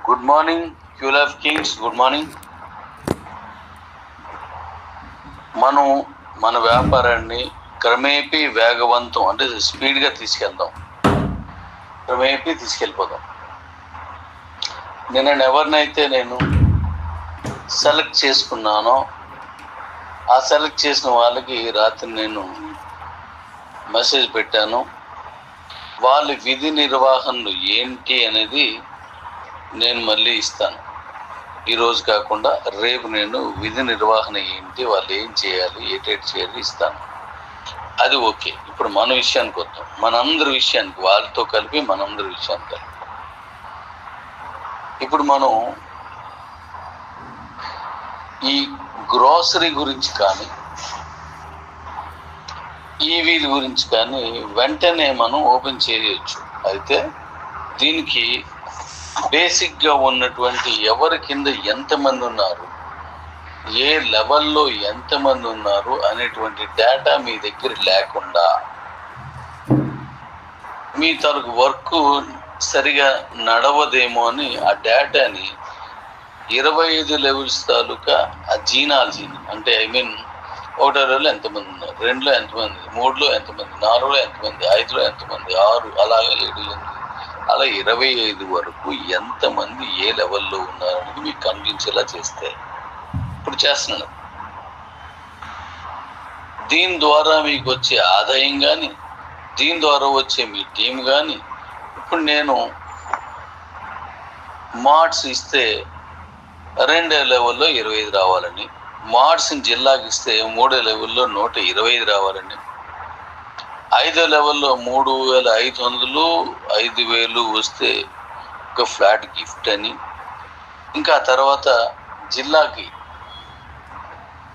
Good morning cool of Kings, good morning. మనం మన వ్యాపారాన్ని క్రమేపీ వేగవంతం అంటే స్పీడ్గా తీసుకెళ్దాం, క్రమేపీ తీసుకెళ్ళిపోదాం. నిన్న ఎవరినైతే నేను సెలెక్ట్ చేసుకున్నానో ఆ సెలెక్ట్ చేసిన వాళ్ళకి రాత్రి నేను మెసేజ్ పెట్టాను. వాళ్ళ విధి నిర్వహణలు ఏంటి అనేది నేను మళ్ళీ ఇస్తాను. ఈరోజు కాకుండా రేపు నేను విధి నిర్వహణ ఏంటి, వాళ్ళు ఏం చేయాలి, ఏటేటి చేయాలి ఇస్తాను. అది ఓకే. ఇప్పుడు మన విషయానికి వద్దాం, మనందరి విషయానికి, వాళ్ళతో కలిపి మనందరి విషయానికి కలిపి. ఇప్పుడు మనం ఈ గ్రోసరీ గురించి కానీ ఈవీల గురించి కానీ వెంటనే మనం ఓపెన్ చేయవచ్చు. అయితే దీనికి బేసిక్గా ఉన్నటువంటి ఎవరి కింద ఎంతమంది ఉన్నారు, ఏ లెవెల్లో ఎంతమంది ఉన్నారు అనేటువంటి డేటా మీ దగ్గర లేకుండా మీ తరకు వర్క్ సరిగా నడవదేమో అని ఆ డేటాని 25 లెవెల్స్ తాలూకా ఆ జీనాలజీని, అంటే ఒకటో లెవెల్లో ఎంతమంది ఉన్నారు, 2లో ఎంతమంది, 3లో ఎంతమంది, 4లో ఎంతమంది, 5లో ఎంతమంది, 6 అలాగే 7, 8 అలా 25 వరకు ఎంతమంది ఏ లెవెల్లో ఉన్నారనేది మీకు కనిపించేలా చేస్తే ఇప్పుడు చేస్తున్నాను. దీని ద్వారా మీకు వచ్చే ఆదాయం కానీ, దీని ద్వారా వచ్చే మీ టీం కానీ, ఇప్పుడు నేను మార్ట్స్ ఇస్తే 2వ లెవెల్లో 25 రావాలని, మార్ట్స్ని జిల్లాకి ఇస్తే 3వ లెవెల్లో 125 రావాలని, 5వ లెవెల్లో 3,500, 5,000 వస్తే ఒక ఫ్లాట్ గిఫ్ట్ అని, ఇంకా తర్వాత జిల్లాకి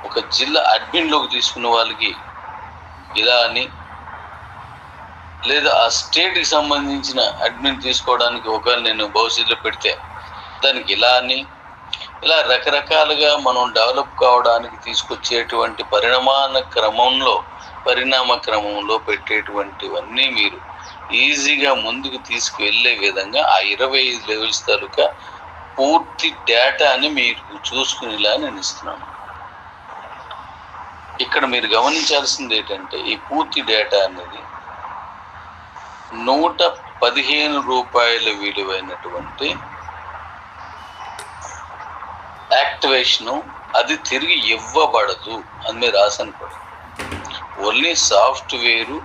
ఒక జిల్లా అడ్మిన్లోకి తీసుకున్న వాళ్ళకి ఇలా అని, లేదా ఆ స్టేట్కి సంబంధించిన అడ్మిన్ తీసుకోవడానికి ఒకవేళ నేను భవిష్యత్తులో పెడితే దానికి ఇలా అని, ఇలా రకరకాలుగా మనం డెవలప్ కావడానికి తీసుకొచ్చేటువంటి పరిణామ క్రమంలో పెట్టేటువంటివన్నీ మీరు ఈజీగా ముందుకు తీసుకువెళ్ళే విధంగా ఆ 25 లెవెల్స్ తాలూకా పూర్తి డేటాని మీరు చూసుకునేలా నేను ఇస్తున్నాను. ఇక్కడ మీరు గమనించాల్సింది ఏంటంటే ఈ పూర్తి డేటా అనేది 115 రూపాయల విలువైనటువంటి యాక్టివేషను, అది తిరిగి ఇవ్వబడదు అని మీరు రాసాను కూడా. ఓన్లీ సాఫ్ట్వేరు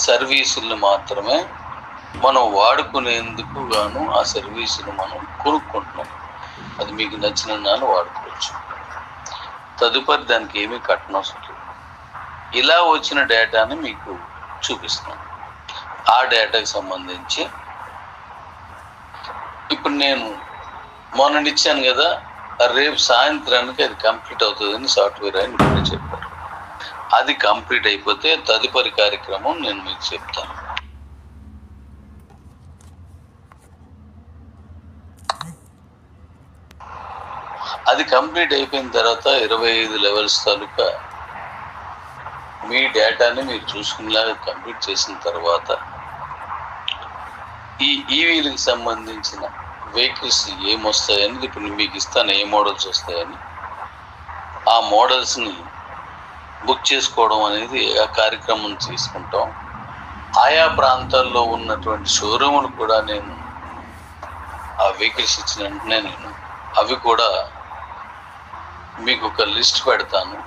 సర్వీసులను మాత్రమే మనం వాడుకునేందుకు గాను ఆ సర్వీసులు మనం కొనుక్కుంటున్నాం. అది మీకు నచ్చిన నాలు వాడుకోవచ్చు. తదుపరి దానికి ఏమీ కట్టనవసరం లేదు. ఇలా వచ్చిన డేటాని మీకు చూపిస్తున్నాను. ఆ డేటాకి సంబంధించి ఇప్పుడు నేను మొన్న ఇచ్చాను కదా, రేపు సాయంత్రానికి అది కంప్లీట్ అవుతుందని సాఫ్ట్వేర్ అని ఇప్పుడే చెప్పారు. అది కంప్లీట్ అయిపోతే తదుపరి కార్యక్రమం నేను మీకు చెప్తాను. అది కంప్లీట్ అయిపోయిన తర్వాత 25 లెవెల్స్ తాలూకా మీ డేటాని మీరు చూసుకునేలాగా కంప్లీట్ చేసిన తర్వాత ఈ ఈవీలకు సంబంధించిన వెహికల్స్ ఏమొస్తాయని ఇప్పుడు మీకు ఇస్తాను, ఏ మోడల్స్ వస్తాయని. ఆ మోడల్స్ని బుక్ చేసుకోవడం అనేది ఆ కార్యక్రమం తీసుకుంటాం. ఆయా ప్రాంతాల్లో ఉన్నటువంటి షోరూములు కూడా నేను ఆ వెహికల్స్ ఇచ్చిన వెంటనే నేను అవి కూడా మీకు ఒక లిస్ట్ పెడతాను,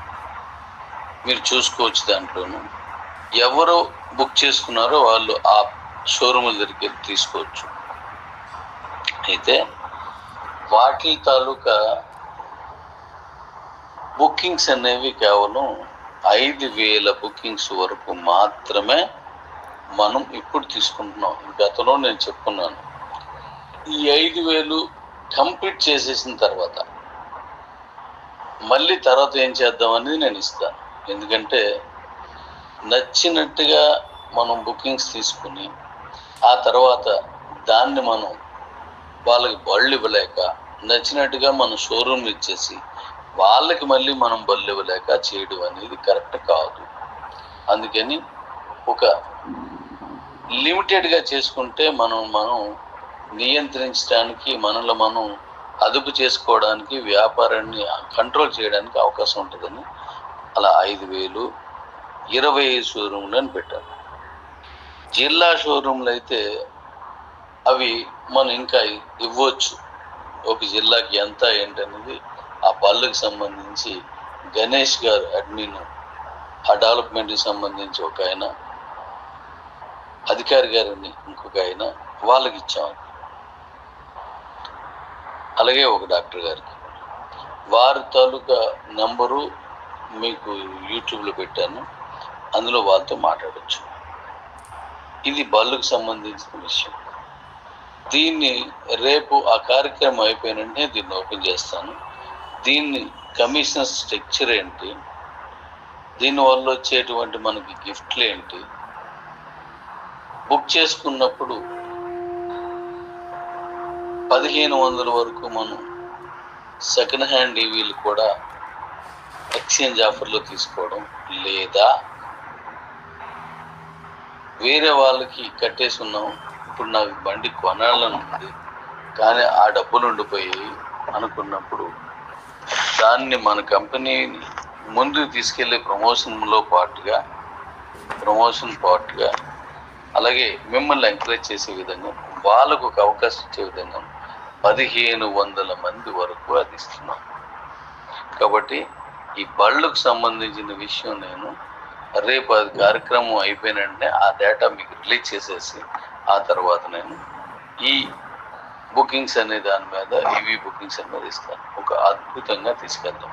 మీరు చూసుకోవచ్చు. దాంట్లోనూ ఎవరు బుక్ చేసుకున్నారో వాళ్ళు ఆ షోరూముల దగ్గరికి తీసుకోవచ్చు. అయితే వాటి తాలూకా బుకింగ్స్ అనేవి కేవలం 5,000 బుకింగ్స్ వరకు మాత్రమే మనం ఇప్పుడు తీసుకుంటున్నాం. గతంలో నేను చెప్పుకున్నాను, ఈ 5,000 కంప్లీట్ చేసేసిన తర్వాత మళ్ళీ తర్వాత ఏం చేద్దామనేది నేను ఇస్తాను. ఎందుకంటే నచ్చినట్టుగా మనం బుకింగ్స్ తీసుకుని ఆ తర్వాత దాన్ని మనం వాళ్ళకి బళ్ళు ఇవ్వలేక, నచ్చినట్టుగా మనం షోరూమ్ ఇచ్చేసి వాళ్ళకి మళ్ళీ మనం బళ్ళు ఇవ్వలేక చేయడం అనేది కరెక్ట్ కాదు. అందుకని ఒక లిమిటెడ్గా చేసుకుంటే మనం నియంత్రించడానికి, మనలో మనం అదుపు చేసుకోవడానికి, వ్యాపారాన్ని కంట్రోల్ చేయడానికి అవకాశం ఉంటుందని అలా 5,000, 25 షోరూమ్లను పెట్టాను. జిల్లా షోరూమ్లు అయితే అవి మనం ఇంకా ఇవ్వచ్చు. ఒక జిల్లాకి ఎంత ఏంటనేది ఆ బళ్ళకు సంబంధించి గణేష్ గారు అడ్మిన్, ఆ డెవలప్మెంట్కి సంబంధించి ఒక ఆయన, అధికారి గారిని ఇంకొక ఆయన, వాళ్ళకి ఇచ్చాము. అలాగే ఒక డాక్టర్ గారికి వారి తాలూకా నంబరు మీకు యూట్యూబ్లో పెట్టాను, అందులో వాళ్ళతో మాట్లాడచ్చు. ఇది బళ్ళకు సంబంధించిన విషయం. దీన్ని రేపు ఆ కార్యక్రమం అయిపోయిన వెంటనే దీన్ని ఓపెన్ చేస్తాను. దీన్ని కమిషన్ స్ట్రక్చర్ ఏంటి, దీనివల్ల వచ్చేటువంటి మనకి గిఫ్ట్లు ఏంటి, బుక్ చేసుకున్నప్పుడు 1,500 వరకు మనం సెకండ్ హ్యాండ్ ఈవీలు కూడా ఎక్స్చేంజ్ ఆఫర్లో తీసుకోవడం, లేదా వేరే వాళ్ళకి కట్టేసి ఉన్నాం, ఇప్పుడు నాకు బండి కొనాలని ఉంది కానీ ఆ డబ్బులు ఉండిపోయి అనుకున్నప్పుడు దాన్ని మన కంపెనీని ముందుకు తీసుకెళ్లే ప్రమోషన్ పార్ట్గా అలాగే మిమ్మల్ని ఎంకరేజ్ చేసే విధంగా, వాళ్ళకు ఒక అవకాశం ఇచ్చే విధంగా 1,500 మంది వరకు అది ఇస్తున్నాం. కాబట్టి ఈ బళ్ళకు సంబంధించిన విషయం నేను రేపు అది కార్యక్రమం అయిపోయిన వెంటనే ఆ డేటా మీకు రిలీజ్ చేసేసి ఆ తర్వాత నేను ఈ బుకింగ్స్ అనే దాని మీద, ఈవీ బుకింగ్స్ అనేది ఇస్తాను. ఒక అద్భుతంగా తీసుకెళ్తాం.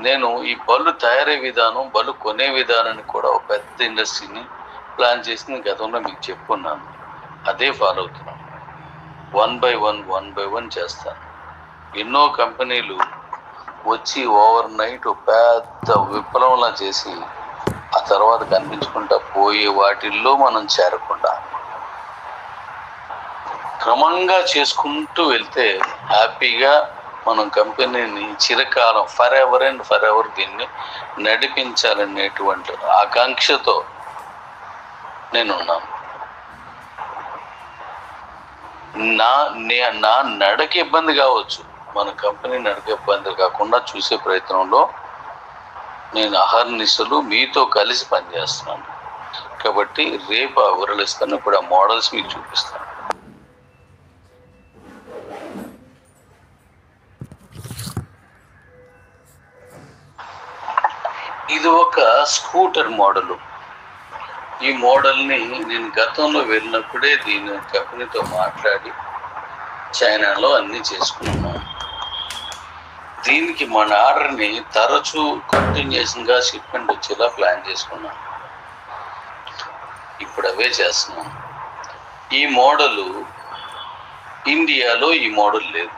నేను ఈ బళ్ళు తయారీ విధానం, బళ్ళు కొనే విధానాన్ని కూడా ఒక పెద్ద ఇండస్ట్రీని ప్లాన్ చేసి గతంలో మీకు చెప్పుకున్నాను. అదే ఫాలో అవుతున్నాను. 1 by 1 చేస్తాను. ఎన్నో కంపెనీలు వచ్చి ఓవర్ నైట్ పెద్ద విప్లవంలా చేసి ఆ తర్వాత కనిపించుకుంటా పోయే వాటిల్లో మనం చేరకుండా క్రమంగా చేసుకుంటూ వెళ్తే హ్యాపీగా మనం కంపెనీని చిరకాలం ఫర్ ఎవర్ దీన్ని నడిపించాలనేటువంటి ఆకాంక్షతో నేనున్నాను. నా నడక ఇబ్బంది కావచ్చు, మన కంపెనీ నడక ఇబ్బంది కాకుండా చూసే ప్రయత్నంలో నేను అహర్నిశలు మీతో కలిసి పనిచేస్తున్నాను. కాబట్టి రేపు ఆ వివరాలు ఇస్తాను. ఇప్పుడు ఆ మోడల్స్ మీకు చూపిస్తాను. ఇది ఒక స్కూటర్ మోడలు. ఈ మోడల్ని నేను గతంలో వెళ్ళినప్పుడే దీని కంపెనీతో మాట్లాడి చైనాలో అన్నీ చేసుకున్నాను. దీనికి మన ఆర్డర్ని తరచూ కంటిన్యూషన్గా షిప్మెంట్ వచ్చేలా ప్లాన్ చేసుకున్నాను. ఇప్పుడు అవే చేస్తున్నాను. ఈ మోడలు ఇండియాలో ఈ మోడల్ లేదు.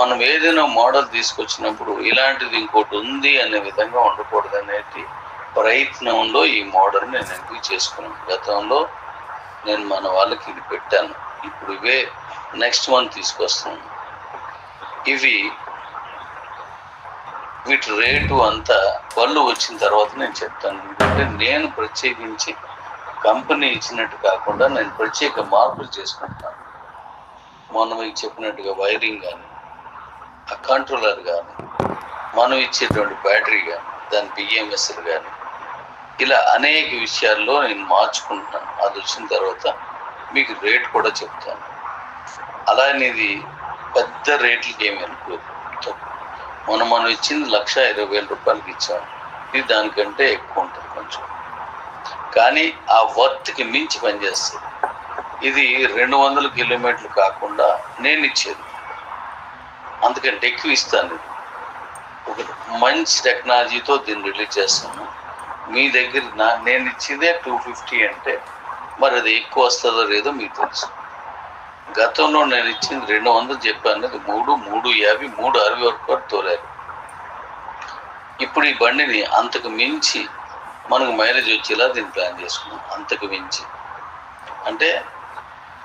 మనం ఏదైనా మోడల్ తీసుకొచ్చినప్పుడు ఇలాంటిది ఇంకోటి ఉంది అనే విధంగా ఉండకూడదు అనేది ప్రయత్నంలో ఈ మోడల్ నేను ఎంపిక చేసుకున్నాను. గతంలో నేను మన వాళ్ళకి ఇది పెట్టాను. ఇప్పుడు ఇవే నెక్స్ట్ మంత్ తీసుకొస్తున్నాను. వీటి రేటు అంతా బళ్ళు వచ్చిన తర్వాత నేను చెప్తాను. ఎందుకంటే నేను ప్రత్యేకించి కంపెనీ ఇచ్చినట్టు కాకుండా నేను ప్రత్యేక మార్పులు చేసుకుంటాను. మొన్న మీకు చెప్పినట్టుగా వైరింగ్ కానీ, ఆ కంట్రోలర్ కానీ, మనం ఇచ్చేటువంటి బ్యాటరీ కానీ, దాని బిఎంఎస్లు కానీ, ఇలా అనేక విషయాల్లో నేను మార్చుకుంటాను. అది వచ్చిన తర్వాత మీకు రేట్ కూడా చెప్తాను. అలానే ఇది పెద్ద రేట్లకి ఏమి అనుకోదు. మనం ఇచ్చింది 1,20,000 రూపాయలకి ఇచ్చాము. ఇది దానికంటే ఎక్కువ ఉంటుంది కొంచెం, కానీ ఆ వర్త్కి మించి పనిచేస్తుంది. ఇది 200 కిలోమీటర్లు కాకుండా నేను ఇచ్చేది అందుకంటే ఎక్కువ ఇస్తాను. ఇది ఒక మంచి టెక్నాలజీతో దీన్ని రిలీజ్ చేస్తాను. మీ దగ్గర నేను ఇచ్చేదే 250 అంటే మరి అది ఎక్కువ వస్తుందో లేదో మీకు తెలుసు. గతంలో నేను ఇచ్చింది 200 చెప్పాను. అది 350, 360 వరకు కూడా తోలారు. ఇప్పుడు ఈ బండిని అంతకు మించి మనకు మైలేజ్ వచ్చేలా దీన్ని ప్లాన్ చేసుకున్నాం. అంతకు మించి అంటే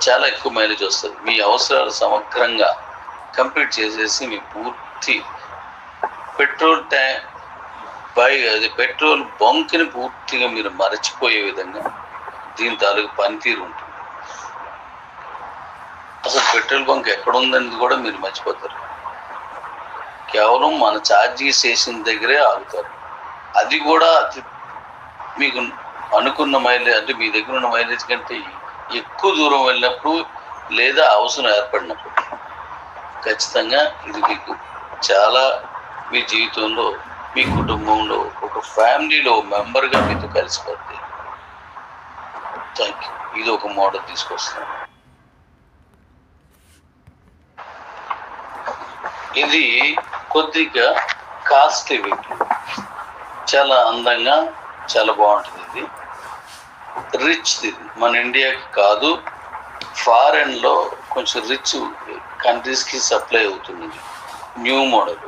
చాలా ఎక్కువ మైలేజ్ వస్తుంది. మీ అవసరాలు సమగ్రంగా కంప్లీట్ చేసేసి మీ పూర్తి పెట్రోల్ బంక్ని పూర్తిగా మీరు మరచిపోయే విధంగా దీని తాలూకు పనితీరు ఉంటుంది. అసలు పెట్రోల్ బంక్ ఎక్కడ ఉందనేది కూడా మీరు మర్చిపోతారు. కేవలం మన ఛార్జీ స్టేషన్ దగ్గరే ఆగుతారు. అది కూడా మీకు అనుకున్న మైలేజ్, అంటే మీ దగ్గర ఉన్న మైలేజ్ కంటే ఎక్కువ దూరం వెళ్ళినప్పుడు లేదా అవసరం ఏర్పడినప్పుడు ఖచ్చితంగా ఇది మీకు చాలా మీ జీవితంలో, మీ కుటుంబంలో, ఒక ఫ్యామిలీలో మెంబర్గా మీతో కలిసిపోద్ది. Thank you. ఇది ఒక మోడల్ తీసుకొస్తున్నాను. ఇది కొద్దిగా కాస్ట్లీ వెహికల్, చాలా అందంగా, చాలా బాగుంటుంది. ఇది రిచ్ది, మన ఇండియాకి కాదు, ఫారెన్లో కొంచెం రిచ్ కంట్రీస్కి సప్లై అవుతుంది. న్యూ మోడల్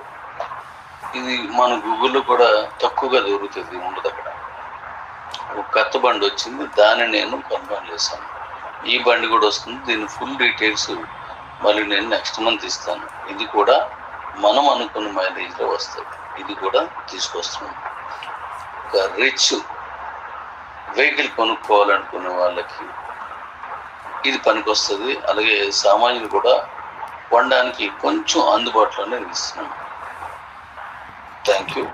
ఇది. మన గూగుల్లో కూడా తక్కువగా దొరుకుతుంది, ఉండదు అక్కడ. ఒక కొత్త బండి వచ్చింది, దాన్ని నేను కన్ఫర్మ్ చేశాను. ఈ బండి కూడా వస్తుంది. దీని ఫుల్ డీటెయిల్స్ మళ్ళీ నేను నెక్స్ట్ మంత్ ఇస్తాను. ఇది కూడా మనం అనుకున్న మైలేజ్లో వస్తుంది. ఇది కూడా తీసుకొస్తున్నాం. ఒక రిచ్ వెహికల్ కొనుక్కోవాలనుకునే వాళ్ళకి ఇది పనికొస్తుంది. అలాగే సామాన్యులు కూడా కొనడానికి కొంచెం అందుబాటులోనే ఇస్తున్నాం. Thank you.